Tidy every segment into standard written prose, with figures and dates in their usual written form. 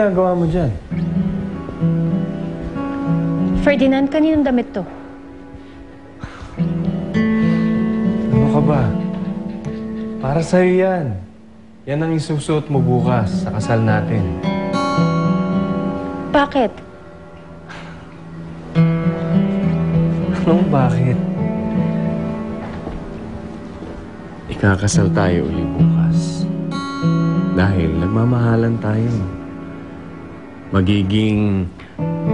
ginagawa mo dyan? Ferdinand, kaninong damit to? Ano ka ba? Para sa'yo yan. Yan ang isusuot mo bukas sa kasal natin. Bakit? Anong bakit? Ikakasal tayo uli bukas. Dahil nagmamahalan tayo. Magiging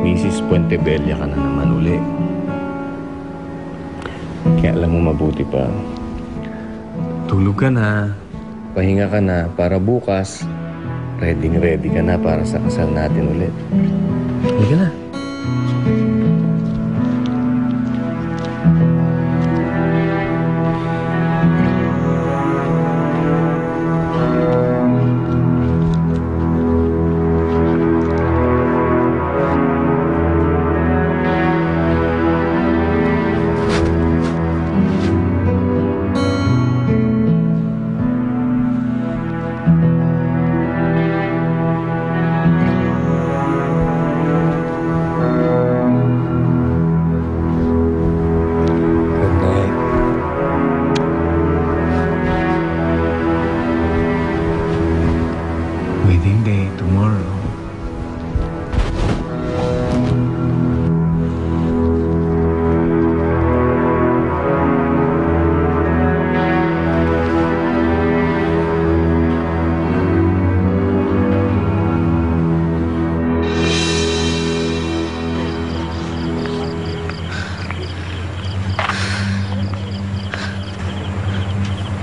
Mrs. Puentebella ka na naman uli. Kaya alam mo mabuti pa. Tulog ka na. Pahinga ka na para bukas. Ready ka na para sa kasal natin ulit. Halika na. Wedding day tomorrow.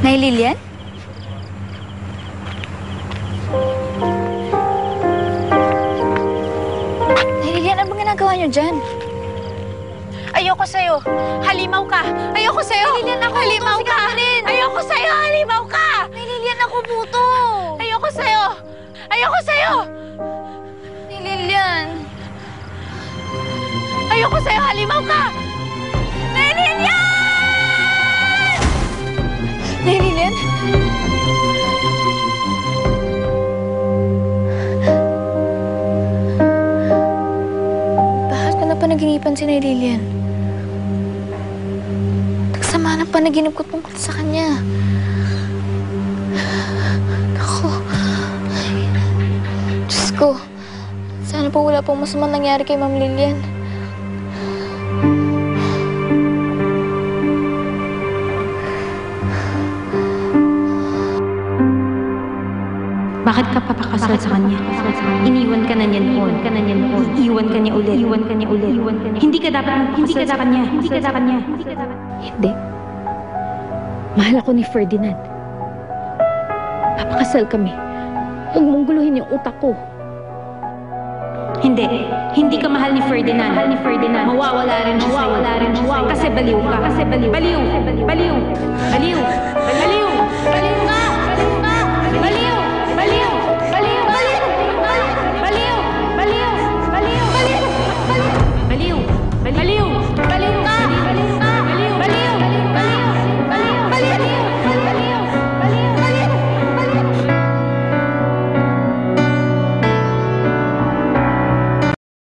Nay Lilian? Ginagawa niyo dyan? Ayoko sa'yo. Halimaw ka. Ayoko sa'yo. Lilian, ako halimaw buto. ka. Rin. Ayoko sa'yo. Halimaw ka. Lilian, ako buto. Ayoko sa'yo. Ayoko sa'yo. Lilian. Ayoko sa'yo. Halimaw ka. Lilian! Lilian? Panaginipan si Nay Lilian. Nagsama ng panaginip ko tungkol sa kanya. Ako. Diyos ko. Sana po wala pong masamang nangyari kay Ma'am Lilian. Bakit ka papakasal sa kanya? Iniwan ka na niyan noon. Iiwan ka niya ulit. Hindi ka dapat sa kanya. Hindi. Mahal ako ni Ferdinand. Papakasal kami. Huwag mong guluhin yung utak ko. Hindi. Hindi ka mahal ni Ferdinand. Mawawala rin siya sa'yo. Kasi baliw ka. Baliw.